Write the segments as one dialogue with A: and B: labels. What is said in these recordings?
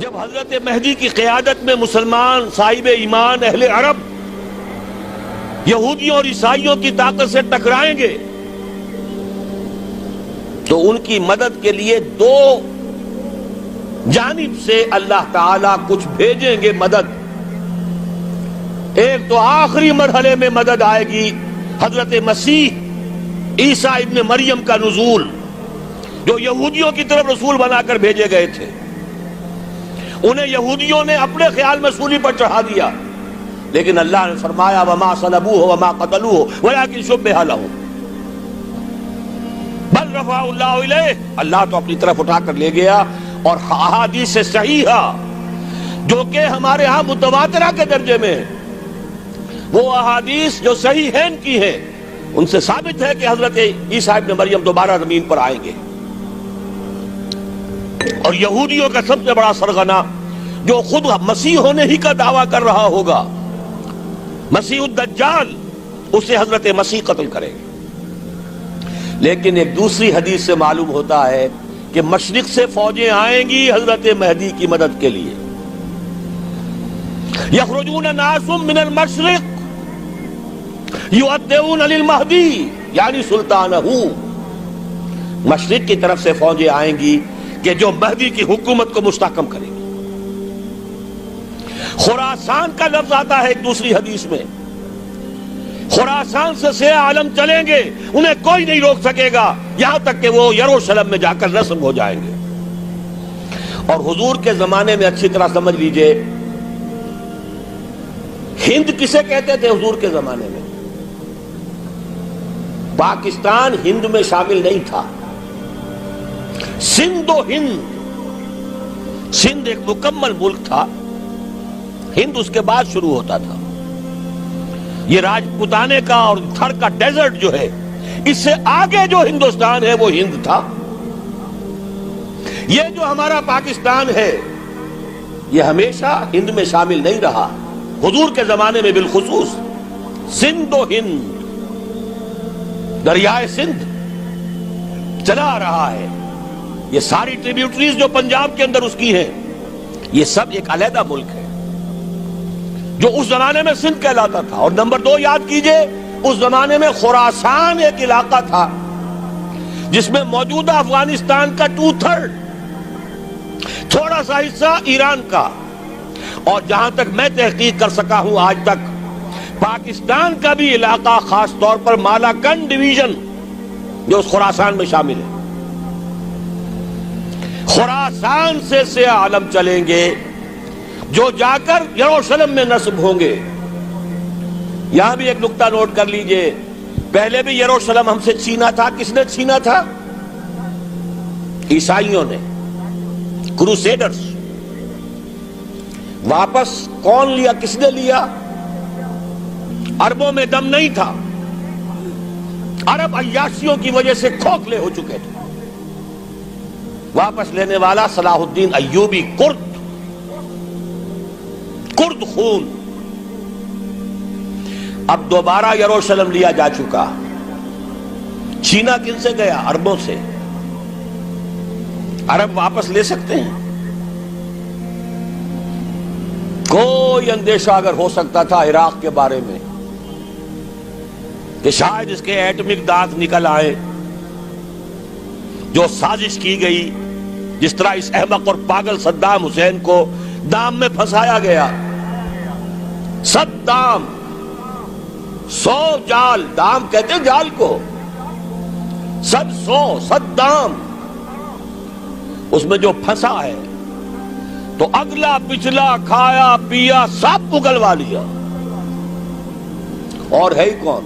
A: جب حضرت مہدی کی قیادت میں مسلمان صاحب ایمان اہل عرب یہودیوں اور عیسائیوں کی طاقت سے ٹکرائیں گے تو ان کی مدد کے لیے دو جانب سے اللہ تعالیٰ کچھ بھیجیں گے مدد. ایک تو آخری مرحلے میں مدد آئے گی حضرت مسیح عیسیٰ ابن مریم کا نزول، جو یہودیوں کی طرف رسول بنا کر بھیجے گئے تھے. انہیں یہودیوں نے اپنے خیال میں سولی پر چڑھا دیا، لیکن اللہ نے فرمایا وما صلبوہ وما قتلوہ ولکن شبہ لہم بل رفعہ اللہ الیہ. اللہ تو اپنی طرف اٹھا کر لے گیا. اور احادیث صحیحہ جو کہ ہمارے ہاں متواترہ کے درجے میں، وہ احادیث جو صحیحین کی ہیں، ان سے ثابت ہے کہ حضرت عیسیٰ ابن مریم دوبارہ زمین پر آئیں گے. اور یہودیوں کا سب سے بڑا سرغنہ جو خود مسیح ہونے ہی کا دعویٰ کر رہا ہوگا، مسیح الدجال، اسے حضرت مسیح قتل کرے گے. لیکن ایک دوسری حدیث سے معلوم ہوتا ہے کہ مشرق سے فوجیں آئیں گی حضرت مہدی کی مدد کے لیے. یخرجون ناس من المشرق یؤدون للمہدی یعنی سلطانہ. مشرق کی طرف سے فوجیں آئیں گی کہ جو مہدی کی حکومت کو مستحکم کریں گی. خراسان کا لفظ آتا ہے ایک دوسری حدیث میں. خراسان سے سیاہ عالم چلیں گے، انہیں کوئی نہیں روک سکے گا یہاں تک کہ وہ یروشلم میں جا کر نصب ہو جائیں گے. اور حضور کے زمانے میں اچھی طرح سمجھ لیجئے، ہند کسے کہتے تھے حضور کے زمانے میں؟ پاکستان ہند میں شامل نہیں تھا. سندھ و ہند، سندھ ایک مکمل ملک تھا، ہند اس کے بعد شروع ہوتا تھا. یہ راجپوتانے کا اور تھر کا ڈیزرٹ جو ہے، اس سے آگے جو ہندوستان ہے وہ ہند تھا. یہ جو ہمارا پاکستان ہے یہ ہمیشہ ہند میں شامل نہیں رہا. حضور کے زمانے میں بالخصوص سندھ و ہند، دریائے سندھ چلا آ رہا ہے. یہ ساری ٹریبیوٹریز جو پنجاب کے اندر اس کی ہیں، یہ سب ایک علیحدہ ملک ہے جو اس زمانے میں سندھ کہلاتا تھا. اور نمبر 2 یاد کیجئے، اس زمانے میں خراسان ایک علاقہ تھا جس میں موجودہ افغانستان کا 2/3، تھوڑا سا حصہ ایران کا، اور جہاں تک میں تحقیق کر سکا ہوں آج تک پاکستان کا بھی علاقہ، خاص طور پر مالاکنڈ ڈویژن جو اس خراسان میں شامل ہے. خراسان سے سیاہ عالم چلیں گے جو جا کر یروشلم میں نصب ہوں گے. یہاں بھی ایک نقطہ نوٹ کر لیجئے، پہلے بھی یروشلم ہم سے چھینا تھا. کس نے چھینا تھا؟ عیسائیوں نے، کروسیڈرز. واپس کون لیا؟ کس نے لیا؟ عربوں میں دم نہیں تھا، عرب عیاشیوں کی وجہ سے کھوکھلے ہو چکے تھے. واپس لینے والا صلاح الدین ایوبی، کرد خون. اب دوبارہ یروشلم لیا جا چکا. چھینا کن سے گیا؟ عربوں سے. عرب واپس لے سکتے ہیں؟ کوئی اندیشہ اگر ہو سکتا تھا عراق کے بارے میں کہ شاید اس کے ایٹمک دانت نکل آئے، جو سازش کی گئی، جس طرح اس احمق اور پاگل صدام حسین کو دام میں پھنسایا گیا. صدام 100 جال، دام کہتے ہیں جال کو، 100 اس میں جو پھنسا ہے تو اگلا پچھلا کھایا پیا سب اگلوا لیا. اور ہے ہی کون؟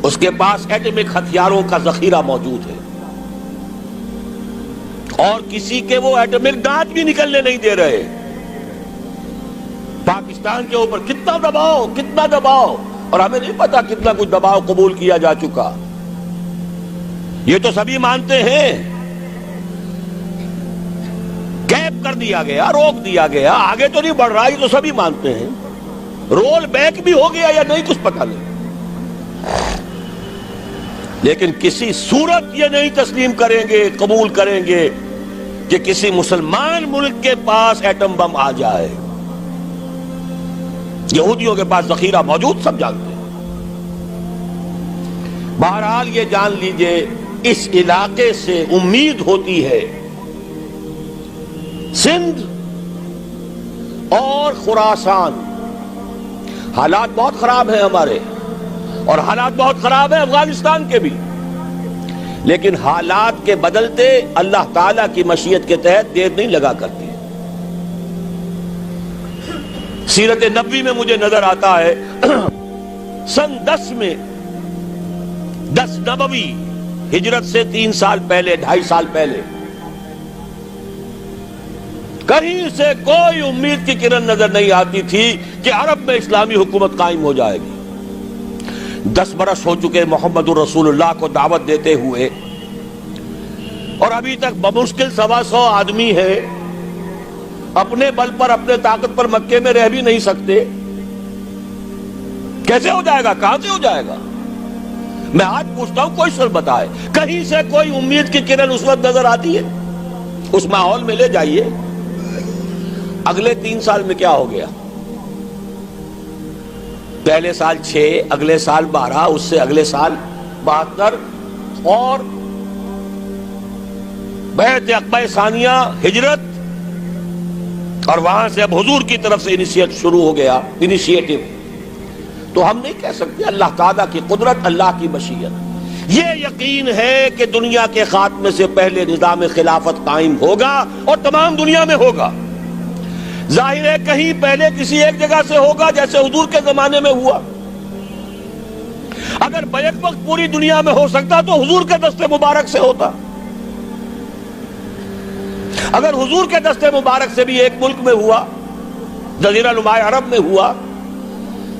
A: اس کے پاس ایٹمک ہتھیاروں کا ذخیرہ موجود ہے، اور کسی کے وہ ایٹمک دانت بھی نکلنے نہیں دے رہے. پاکستان کے اوپر کتنا دباؤ، اور ہمیں نہیں پتا کتنا کچھ دباؤ قبول کیا جا چکا. یہ تو سبھی مانتے ہیں. کیپ کر دیا گیا، روک دیا گیا، آگے تو نہیں بڑھ رہا، یہ تو سبھی مانتے ہیں. رول بیک بھی ہو گیا یا نہیں کچھ پتہ نہیں. لیکن کسی صورت یہ نہیں تسلیم کریں گے، قبول کریں گے کہ کسی مسلمان ملک کے پاس ایٹم بم آ جائے. یہودیوں کے پاس ذخیرہ موجود، سب جانتے ہیں. بہرحال یہ جان لیجئے اس علاقے سے امید ہوتی ہے سندھ اور خراسان. حالات بہت خراب ہیں ہمارے، اور حالات بہت خراب ہیں افغانستان کے بھی، لیکن حالات کے بدلتے اللہ تعالیٰ کی مشیت کے تحت دیر نہیں لگا کرتی. سیرت نبوی میں مجھے نظر آتا ہے سن 10 میں، 10 نبوی، ہجرت سے 3 سال پہلے، 2.5 سال پہلے، کہیں سے کوئی امید کی کرن نظر نہیں آتی تھی کہ عرب میں اسلامی حکومت قائم ہو جائے گی. 10 برس ہو چکے محمد الرسول اللہ کو دعوت دیتے ہوئے، اور ابھی تک بمشکل 125 آدمی ہے. اپنے بل پر، اپنے طاقت پر مکے میں رہ بھی نہیں سکتے. کیسے ہو جائے گا؟ کہاں سے ہو جائے گا؟ میں آج پوچھتا ہوں، کوئی سر بتائے، کہیں سے کوئی امید کی کرن اس وقت نظر آتی ہے؟ اس ماحول میں لے جائیے. اگلے 3 سال میں کیا ہو گیا؟ پہلے سال 6، اگلے سال 12، اس سے اگلے سال 72، اور بیعت عقبہ ثانیہ، ہجرت، اور وہاں سے اب حضور کی طرف سے انیشیٹ شروع ہو گیا، انیشیٹو. تو ہم نہیں کہہ سکتے اللہ تعالیٰ کی قدرت، اللہ کی مشیت. یہ یقین ہے کہ دنیا کے خاتمے سے پہلے نظام خلافت قائم ہوگا، اور تمام دنیا میں ہوگا. ظاہر ہے کہیں پہلے کسی ایک جگہ سے ہوگا، جیسے حضور کے زمانے میں ہوا. اگر بیک وقت پوری دنیا میں ہو سکتا تو حضور کے دست مبارک سے ہوتا. اگر حضور کے دست مبارک سے بھی ایک ملک میں ہوا، جزیرہ نما عرب میں ہوا،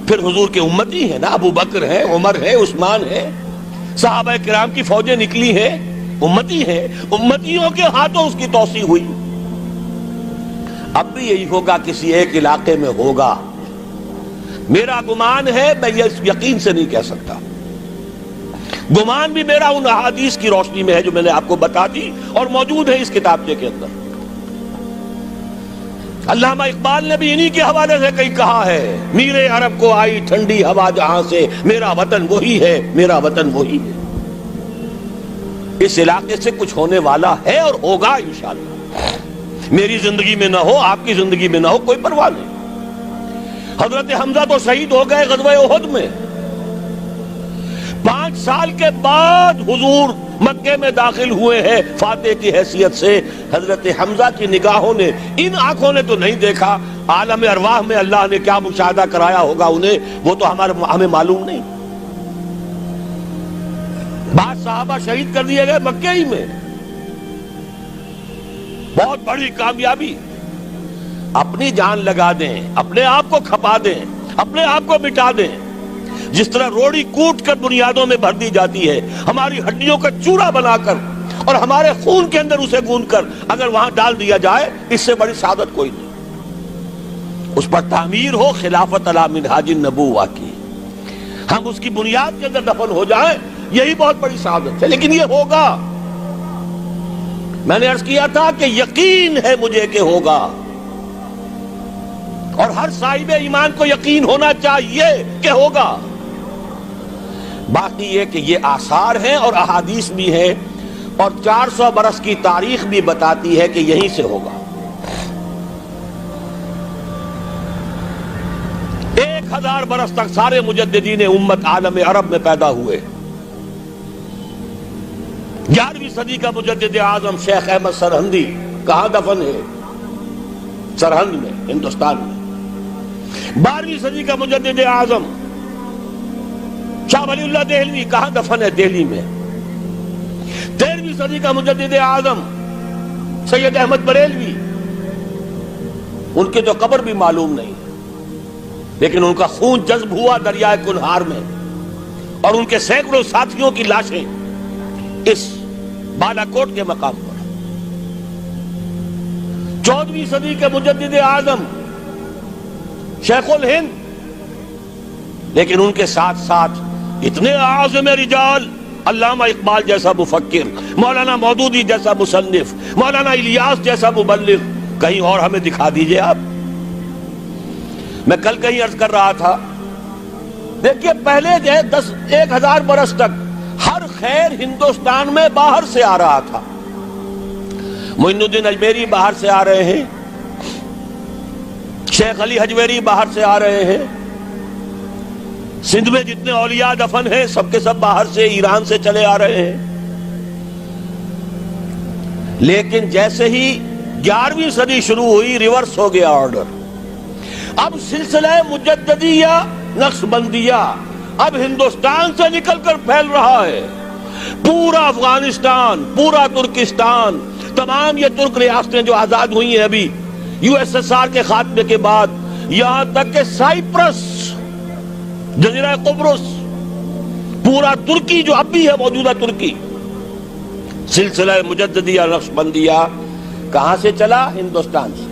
A: پھر حضور کے امتی ہیں نا، ابو بکر ہیں، عمر ہے، عثمان ہے، صحابہ کرام کی فوجیں نکلی ہیں، امتی ہیں. امتیوں کے ہاتھوں اس کی توسیع ہوئی. اب بھی یہی ہوگا، کسی ایک علاقے میں ہوگا. میرا گمان ہے، میں یہ یقین سے نہیں کہہ سکتا. گمان بھی میرا ان احادیث کی روشنی میں ہے جو میں نے آپ کو بتا دی اور موجود ہے اس کتابچے کے اندر. علامہ اقبال نے بھی انہی کے حوالے سے کئی کہا ہے، میرے عرب کو آئی ٹھنڈی ہوا جہاں سے، میرا وطن وہی ہے، میرا وطن وہی ہے. اس علاقے سے کچھ ہونے والا ہے اور ہوگا انشاءاللہ. میری زندگی میں نہ ہو، آپ کی زندگی میں نہ ہو، کوئی پرواہ نہیں. حضرت حمزہ تو شہید ہو گئے غزوہ احد میں. 5 سال کے بعد حضور مکے میں داخل ہوئے ہیں فاتح کی حیثیت سے. حضرت حمزہ کی نگاہوں نے، ان آنکھوں نے تو نہیں دیکھا، عالم ارواح میں اللہ نے کیا مشاہدہ کرایا ہوگا انہیں، وہ تو ہمیں معلوم نہیں. بعض صحابہ شہید کر دیے گئے مکے ہی میں. بہت بڑی کامیابی. اپنی جان لگا دیں، اپنے آپ کو کھپا دیں، اپنے آپ کو مٹا دیں. جس طرح روڑی کوٹ کر بنیادوں میں بھر دی جاتی ہے، ہماری ہڈیوں کا چورا بنا کر اور ہمارے خون کے اندر اسے گوندھ کر اگر وہاں ڈال دیا جائے، اس سے بڑی سعادت کوئی نہیں. اس پر تعمیر ہو خلافت علی منہاج النبوہ کی، ہم اس کی بنیاد کے اندر دفن ہو جائیں، یہی بہت بڑی سعادت ہے. لیکن یہ ہوگا. میں نے عرض کیا تھا کہ یقین ہے مجھے کہ ہوگا، اور ہر صاحب ایمان کو یقین ہونا چاہیے کہ ہوگا. باقی یہ کہ یہ آثار ہیں اور احادیث بھی ہیں، اور 400 برس کی تاریخ بھی بتاتی ہے کہ یہیں سے ہوگا. 1000 برس تک سارے مجددین امت عالم عرب میں پیدا ہوئے. 11ویں صدی کا مجدد اعظم شیخ احمد سرہندی کہاں دفن ہے؟ سرہند میں، ہندوستان میں. 12ویں صدی کا مجدد اعظم شاہ ولی اللہ دہلوی کہاں دفن ہے؟ دہلی میں. 13ویں صدی کا مجدد اعظم سید احمد بریلوی، ان کی تو قبر بھی معلوم نہیں، لیکن ان کا خون جذب ہوا دریائے کنہار میں، اور ان کے سینکڑوں ساتھیوں کی لاشیں اس بالا کوٹ کے مقام پر. 14ویں صدی کے مجدد اعظم شیخ الہند، لیکن ان کے ساتھ ساتھ اتنے اعظم رجال علامہ اقبال جیسا مفکر، مولانا مودودی جیسا مصنف، مولانا الیاس جیسا مبلغ کہیں اور ہمیں دکھا دیجئے آپ۔ میں کل کہیں عرض کر رہا تھا، دیکھیے پہلے جو ہے 1000 برس تک ہر خیر ہندوستان میں باہر سے آ رہا تھا۔ معین الدین اجمیری باہر سے آ رہے ہیں، شیخ علی حجویری باہر سے آ رہے ہیں، سندھ میں جتنے اولیاء دفن ہیں سب کے سب باہر سے، ایران سے چلے آ رہے ہیں۔ لیکن جیسے ہی 11ویں صدی شروع ہوئی، ریورس ہو گیا آرڈر۔ اب سلسلہ مجددیہ نقشبندیہ اب ہندوستان سے نکل کر پھیل رہا ہے۔ پورا افغانستان، پورا ترکستان، تمام یہ ترک ریاستیں جو آزاد ہوئی ہیں ابھی USSR کے خاتمے کے بعد، یہاں تک کہ سائپرس، جزیرہ قبرص، پورا ترکی جو اب بھی ہے موجودہ ترکی، سلسلہ مجددیہ نقشبندیہ کہاں سے چلا؟ ہندوستان سے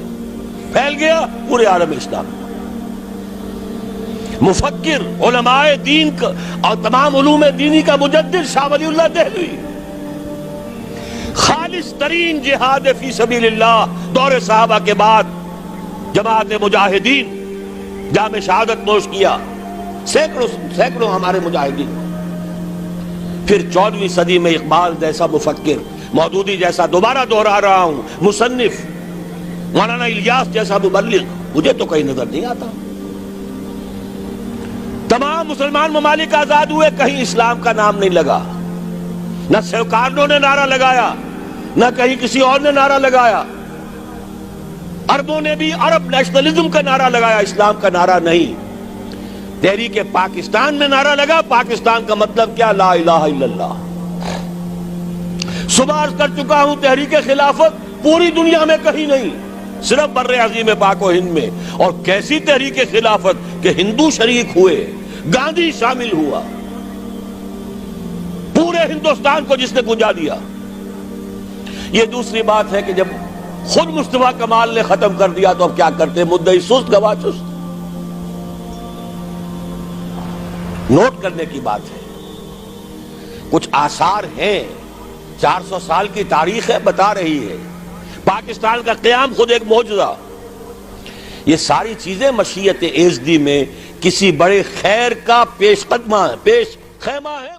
A: پھیل گیا پورے عالم اسلام۔ مفکر، علماء دین اور تمام علوم دینی کا مجدد شاہ ولی اللہ دہلوی، خالص ترین جہاد فی سبیل اللہ دور صحابہ کے بعد جماعت مجاہدین جام شہادت نوش کیا، سینکڑوں ہمارے مجاہدین۔ پھر 14ویں صدی میں اقبال جیسا مفکر، مودودی جیسا، دوبارہ دوہرا رہا ہوں، مصنف، مولانا الیاس جیسا مبلغ مجھے تو کہیں نظر نہیں آتا۔ تمام مسلمان ممالک آزاد ہوئے، کہیں اسلام کا نام نہیں لگا، نہ سیوکارنوں نے نعرہ لگایا، نہ کہیں کسی اور نے نعرہ لگایا۔ عربوں نے بھی عرب نیشنلزم کا نعرہ لگایا، اسلام کا نعرہ نہیں۔ تحریک پاکستان میں نعرہ لگا، پاکستان کا مطلب کیا؟ لا الہ الا اللہ۔ صبح عرض کر چکا ہوں، تحریک خلافت پوری دنیا میں کہیں نہیں، صرف بر عظیم پاک و ہند میں۔ اور کیسی تحریک خلافت کہ ہندو شریک ہوئے، گاندھی شامل ہوا، پورے ہندوستان کو جس نے گنجا دیا۔ یہ دوسری بات ہے کہ جب خود مصطفیٰ کمال نے ختم کر دیا تو اب کیا کرتے؟ مدعی سست گواہ چست۔ نوٹ کرنے کی بات ہے، کچھ آثار ہیں، 400 سال کی تاریخ ہے، بتا رہی ہے پاکستان کا قیام خود ایک معجزہ۔ یہ ساری چیزیں مشیت ایزدی میں کسی بڑے خیر کا پیش خیمہ ہے۔